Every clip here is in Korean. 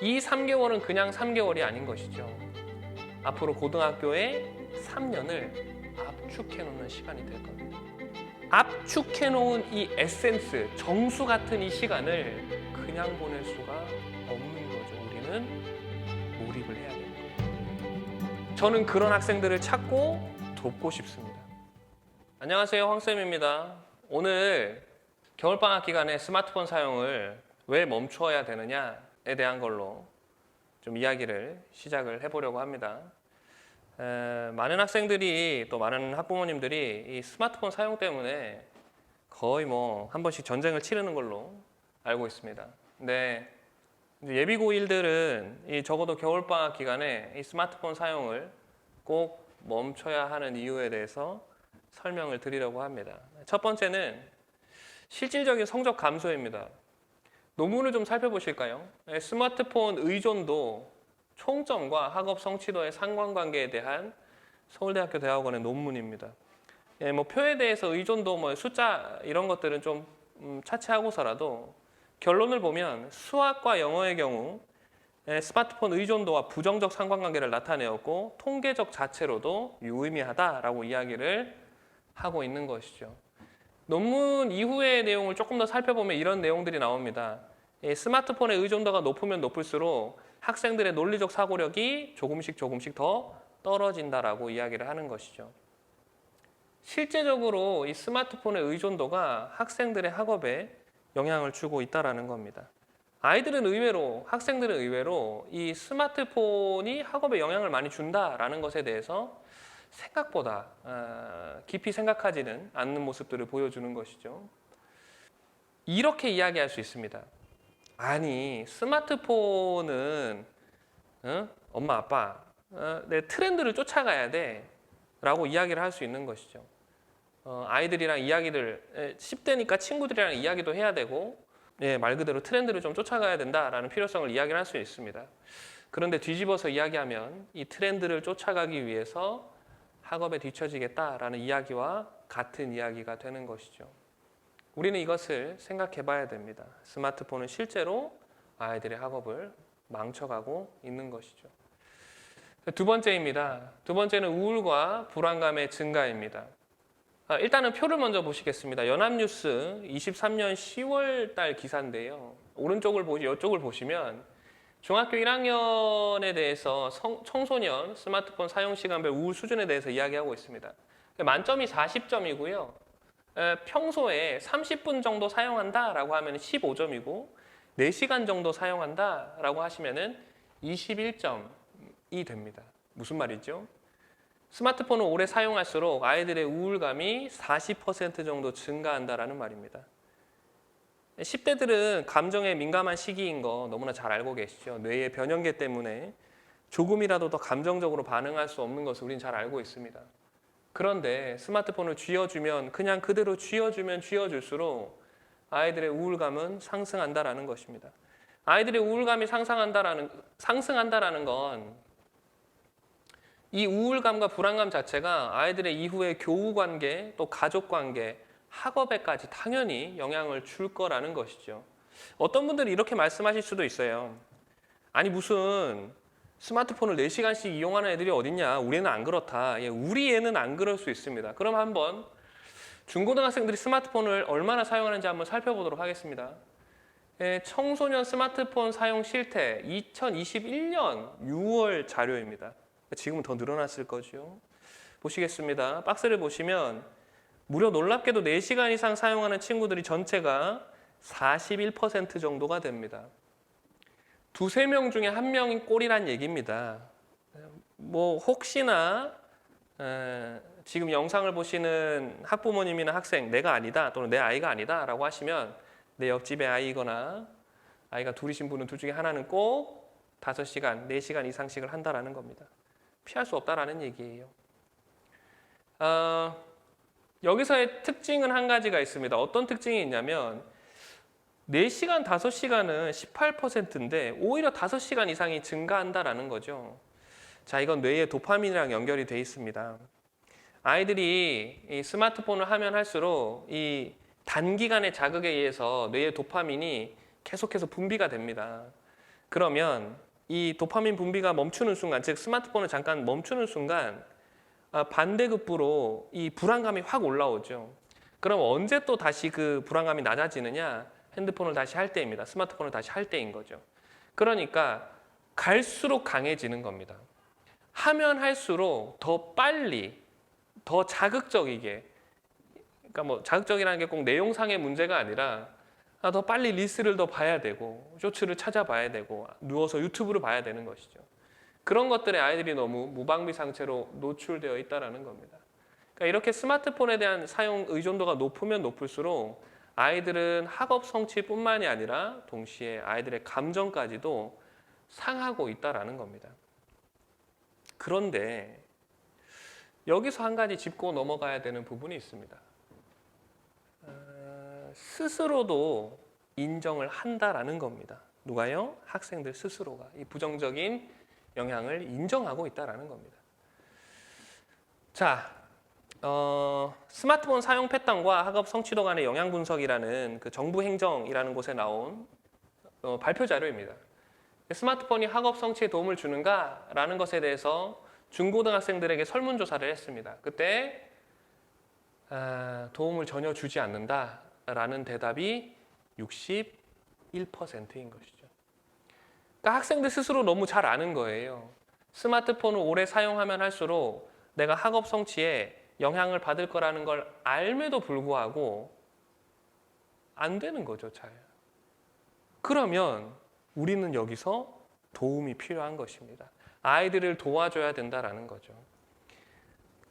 이 3개월은 그냥 3개월이 아닌 것이죠. 앞으로 고등학교의 3년을 압축해 놓는 시간이 될 겁니다. 압축해 놓은 이 에센스, 정수 같은 이 시간을 그냥 보낼 수가 없는 거죠. 우리는 몰입을 해야 되는 거예요. 저는 그런 학생들을 찾고 돕고 싶습니다. 안녕하세요, 황쌤입니다. 오늘 겨울방학 기간에 스마트폰 사용을 왜 멈춰야 되느냐에 대한 걸로 좀 이야기를 시작을 해보려고 합니다. 많은 학생들이 또 많은 학부모님들이 이 스마트폰 사용 때문에 거의 한 번씩 전쟁을 치르는 걸로 알고 있습니다. 근데 이제 예비 고1들은 적어도 겨울방학 기간에 이 스마트폰 사용을 꼭 멈춰야 하는 이유에 대해서 설명을 드리려고 합니다. 첫 번째는 실질적인 성적 감소입니다. 논문을 좀 살펴보실까요? 스마트폰 의존도 총점과 학업 성취도의 상관관계에 대한 서울대학교 대학원의 논문입니다. 표에 대해서 의존도 숫자 이런 것들은 좀 차치하고서라도 결론을 보면 수학과 영어의 경우 스마트폰 의존도와 부정적 상관관계를 나타내었고 통계적 자체로도 유의미하다라고 이야기를 하고 있는 것이죠. 논문 이후의 내용을 조금 더 살펴보면 이런 내용들이 나옵니다. 스마트폰의 의존도가 높으면 높을수록 학생들의 논리적 사고력이 조금씩 더 떨어진다라고 이야기를 하는 것이죠. 실제적으로 이 스마트폰의 의존도가 학생들의 학업에 영향을 주고 있다는 겁니다. 아이들은 의외로, 학생들은 의외로 이 스마트폰이 학업에 영향을 많이 준다라는 것에 대해서 생각보다 깊이 생각하지는 않는 모습들을 보여주는 것이죠. 이렇게 이야기할 수 있습니다. 아니, 스마트폰은 엄마, 아빠, 내 트렌드를 쫓아가야 돼 라고 이야기를 할 수 있는 것이죠. 아이들이랑 이야기를 10대니까 친구들이랑 이야기도 해야 되고 말 그대로 트렌드를 좀 쫓아가야 된다라는 필요성을 이야기를 할 수 있습니다. 그런데 뒤집어서 이야기하면 이 트렌드를 쫓아가기 위해서 학업에 뒤처지겠다라는 이야기와 같은 이야기가 되는 것이죠. 우리는 이것을 생각해 봐야 됩니다. 스마트폰은 실제로 아이들의 학업을 망쳐가고 있는 것이죠. 두 번째입니다. 두 번째는 우울과 불안감의 증가입니다. 일단은 표를 먼저 보시겠습니다. 연합뉴스 23년 10월 달 기사인데요. 이쪽을 보시면 중학교 1학년에 대해서 청소년 스마트폰 사용 시간별 우울 수준에 대해서 이야기하고 있습니다. 만점이 40점이고요. 평소에 30분 정도 사용한다라고 하면 15점이고 4시간 정도 사용한다라고 하시면 21점이 됩니다. 무슨 말이죠? 스마트폰을 오래 사용할수록 아이들의 우울감이 40% 정도 증가한다라는 말입니다. 10대들은 감정에 민감한 시기인 거 너무나 잘 알고 계시죠. 뇌의 변형계 때문에 조금이라도 더 감정적으로 반응할 수 없는 것을 우리는 잘 알고 있습니다. 그런데 스마트폰을 쥐어주면 그냥 그대로 쥐어줄수록 아이들의 우울감은 상승한다라는 것입니다. 아이들의 우울감이 상승한다라는 건 이 우울감과 불안감 자체가 아이들의 이후의 교우 관계, 또 가족 관계, 학업에까지 당연히 영향을 줄 거라는 것이죠. 어떤 분들은 이렇게 말씀하실 수도 있어요. 아니 무슨 스마트폰을 4시간씩 이용하는 애들이 어딨냐. 우리 애는 안 그렇다. 우리 애는 안 그럴 수 있습니다. 그럼 한번 중고등학생들이 스마트폰을 얼마나 사용하는지 한번 살펴보도록 하겠습니다. 청소년 스마트폰 사용 실태 2021년 6월 자료입니다. 지금은 더 늘어났을 거죠. 보시겠습니다. 박스를 보시면 무려 놀랍게도 4시간 이상 사용하는 친구들이 전체가 41% 정도가 됩니다. 2-3명 중에 1명인 꼴이란 얘기입니다. 혹시나 지금 영상을 보시는 학부모님이나 학생 내가 아니다 또는 내 아이가 아니다 라고 하시면 내 옆집의 아이거나 아이가 둘이신 분은 둘 중에 하나는 꼭 5시간, 4시간 이상씩을 한다라는 겁니다. 피할 수 없다라는 얘기예요. 여기서의 특징은 한 가지가 있습니다. 어떤 특징이 있냐면 4시간, 5시간은 18%인데 오히려 5시간 이상이 증가한다라는 거죠. 자, 이건 뇌의 도파민이랑 연결이 돼 있습니다. 아이들이 이 스마트폰을 하면 할수록 이 단기간의 자극에 의해서 뇌의 도파민이 계속해서 분비가 됩니다. 그러면 이 도파민 분비가 멈추는 순간, 즉 스마트폰을 잠깐 멈추는 순간 반대급부로 이 불안감이 확 올라오죠. 그럼 언제 또 다시 그 불안감이 낮아지느냐? 핸드폰을 다시 할 때입니다. 스마트폰을 다시 할 때인 거죠. 그러니까 갈수록 강해지는 겁니다. 하면 할수록 더 빨리, 더 자극적이게, 그러니까 뭐 자극적이라는 게 꼭 내용상의 문제가 아니라 더 빨리 릴스를 더 봐야 되고 쇼츠를 찾아봐야 되고 누워서 유튜브를 봐야 되는 것이죠. 그런 것들에 아이들이 너무 무방비 상태로 노출되어 있다는 겁니다. 그러니까 이렇게 스마트폰에 대한 사용 의존도가 높으면 높을수록 아이들은 학업 성취뿐만이 아니라 동시에 아이들의 감정까지도 상하고 있다는 겁니다. 그런데 여기서 한 가지 짚고 넘어가야 되는 부분이 있습니다. 스스로도 인정을 한다라는 겁니다. 누가요? 학생들 스스로가 이 부정적인 영향을 인정하고 있다는 겁니다. 자, 스마트폰 사용 패턴과 학업 성취도 간의 영향 분석이라는 그 정부 행정이라는 곳에 나온 발표 자료입니다. 스마트폰이 학업 성취에 도움을 주는가라는 것에 대해서 중고등학생들에게 설문조사를 했습니다. 그때 도움을 전혀 주지 않는다라는 대답이 61%인 것이죠. 그러니까 학생들 스스로 너무 잘 아는 거예요. 스마트폰을 오래 사용하면 할수록 내가 학업 성취에 영향을 받을 거라는 걸 알매도 불구하고 안 되는 거죠, 잘. 그러면 우리는 여기서 도움이 필요한 것입니다. 아이들을 도와줘야 된다라는 거죠.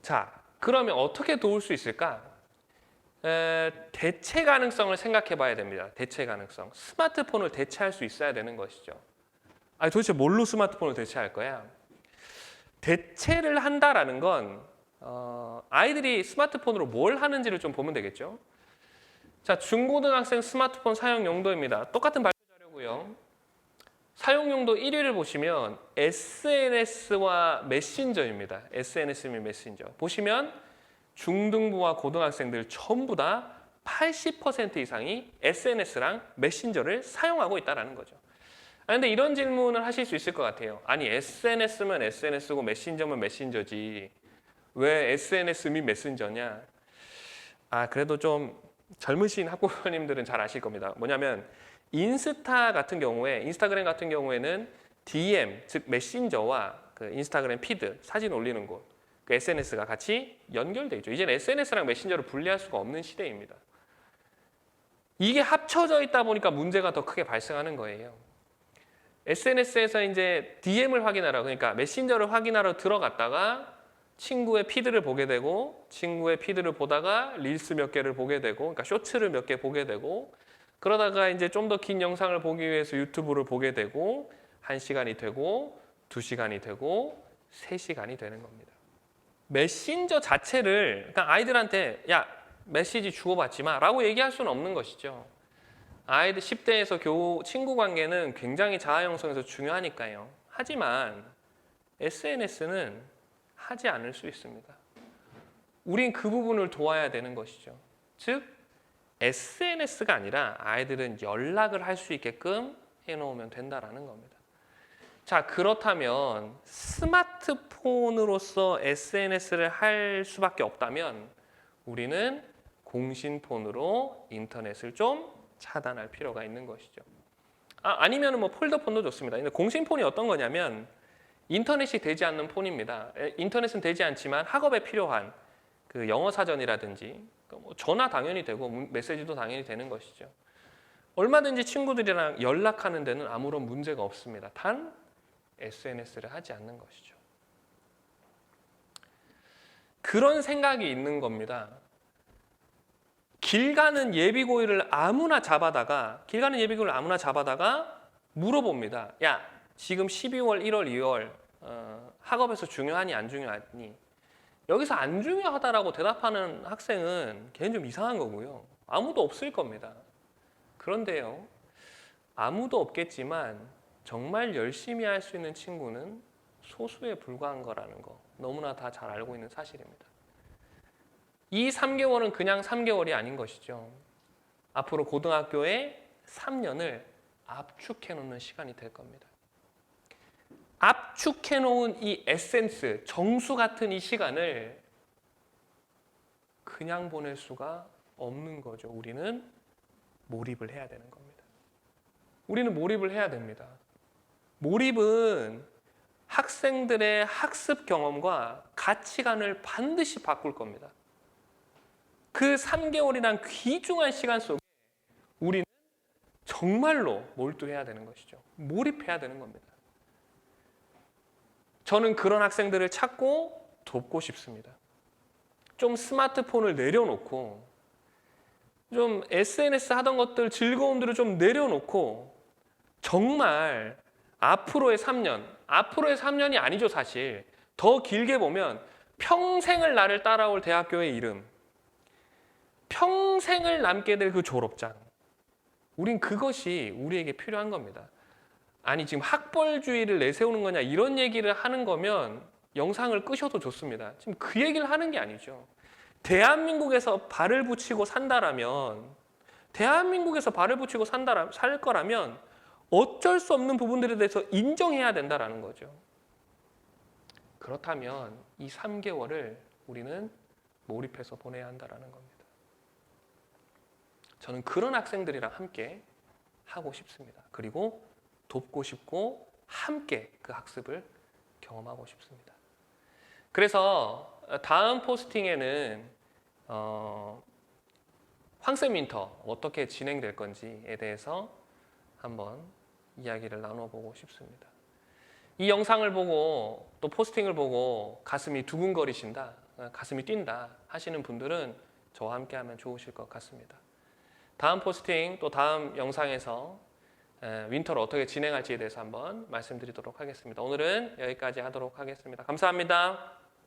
자, 그러면 어떻게 도울 수 있을까? 대체 가능성을 생각해 봐야 됩니다. 대체 가능성. 스마트폰을 대체할 수 있어야 되는 것이죠. 아니, 도대체 뭘로 스마트폰을 대체할 거야? 대체를 한다라는 건 아이들이 스마트폰으로 뭘 하는지를 좀 보면 되겠죠. 자, 중고등학생 스마트폰 사용 용도입니다. 똑같은 발표 자료고요. 사용 용도 1위를 보시면 SNS와 메신저입니다. SNS 및 메신저. 보시면 중등부와 고등학생들 전부 다 80% 이상이 SNS랑 메신저를 사용하고 있다는 거죠. 그런데 이런 질문을 하실 수 있을 것 같아요. 아니, SNS면 SNS고 메신저면 메신저지. 왜 SNS 및 메신저냐? 그래도 좀 젊으신 학부모님들은 잘 아실 겁니다. 뭐냐면 인스타 같은 경우에, 인스타그램 같은 경우에는 DM, 즉 메신저와 그 인스타그램 피드, 사진 올리는 곳, 그 SNS가 같이 연결돼 있죠. 이제는 SNS랑 메신저를 분리할 수가 없는 시대입니다. 이게 합쳐져 있다 보니까 문제가 더 크게 발생하는 거예요. SNS에서 이제 DM을 확인하러, 그러니까 메신저를 확인하러 들어갔다가 친구의 피드를 보게 되고, 친구의 피드를 보다가 릴스 몇 개를 보게 되고, 그러니까 쇼츠를 몇 개 보게 되고, 그러다가 이제 좀 더 긴 영상을 보기 위해서 유튜브를 보게 되고 1시간이 되고 2시간이 되고 3시간이 되는 겁니다. 메신저 자체를 그러니까 아이들한테 야 메시지 주고받지 마 라고 얘기할 수는 없는 것이죠. 아이들 10대에서 친구 관계는 굉장히 자아 형성에서 중요하니까요. 하지만 SNS는 하지 않을 수 있습니다. 우린 그 부분을 도와야 되는 것이죠. 즉 SNS가 아니라 아이들은 연락을 할 수 있게끔 해놓으면 된다라는 겁니다. 자, 그렇다면 스마트폰으로서 SNS를 할 수밖에 없다면 우리는 공신폰으로 인터넷을 좀 차단할 필요가 있는 것이죠. 아니면 뭐 폴더폰도 좋습니다. 근데 공신폰이 어떤 거냐면 인터넷이 되지 않는 폰입니다. 인터넷은 되지 않지만 학업에 필요한 그 영어 사전이라든지 뭐 전화 당연히 되고 메시지도 당연히 되는 것이죠. 얼마든지 친구들이랑 연락하는 데는 아무런 문제가 없습니다. 단 SNS를 하지 않는 것이죠. 그런 생각이 있는 겁니다. 길 가는 예비고일을 아무나 잡아다가 물어봅니다. 야, 지금 12월, 1월, 2월 학업에서 중요하니 안 중요하니? 여기서 안 중요하다라고 대답하는 학생은 걔는 좀 이상한 거고요. 아무도 없을 겁니다. 그런데요, 아무도 없겠지만 정말 열심히 할 수 있는 친구는 소수에 불과한 거라는 거 너무나 다 잘 알고 있는 사실입니다. 이 3개월은 그냥 3개월이 아닌 것이죠. 앞으로 고등학교에 3년을 압축해 놓는 시간이 될 겁니다. 압축해 놓은 이 에센스, 정수 같은 이 시간을 그냥 보낼 수가 없는 거죠. 우리는 몰입을 해야 되는 겁니다. 우리는 몰입을 해야 됩니다. 몰입은 학생들의 학습 경험과 가치관을 반드시 바꿀 겁니다. 그 3개월이란 귀중한 시간 속에 우리는 정말로 몰두해야 되는 것이죠. 몰입해야 되는 겁니다. 저는 그런 학생들을 찾고 돕고 싶습니다. 좀 스마트폰을 내려놓고 좀 SNS 하던 것들 즐거움들을 좀 내려놓고 정말 앞으로의 3년이 아니죠 사실. 더 길게 보면 평생을 나를 따라올 대학교의 이름, 평생을 남게 될 그 졸업장, 우린 그것이 우리에게 필요한 겁니다. 아니 지금 학벌주의를 내세우는 거냐 이런 얘기를 하는 거면 영상을 끄셔도 좋습니다. 지금 그 얘기를 하는 게 아니죠. 대한민국에서 발을 붙이고 산다라면 살 거라면 어쩔 수 없는 부분들에 대해서 인정해야 된다라는 거죠. 그렇다면 이 3개월을 우리는 몰입해서 보내야 한다라는 겁니다. 저는 그런 학생들이랑 함께 하고 싶습니다. 그리고 돕고 싶고 함께 그 학습을 경험하고 싶습니다. 그래서 다음 포스팅에는 황쌤 윈터 어떻게 진행될 건지에 대해서 한번 이야기를 나눠보고 싶습니다. 이 영상을 보고 또 포스팅을 보고 가슴이 두근거리신다, 가슴이 뛴다 하시는 분들은 저와 함께 하면 좋으실 것 같습니다. 다음 포스팅 또 다음 영상에서 윈터를 어떻게 진행할지에 대해서 한번 말씀드리도록 하겠습니다. 오늘은 여기까지 하도록 하겠습니다. 감사합니다.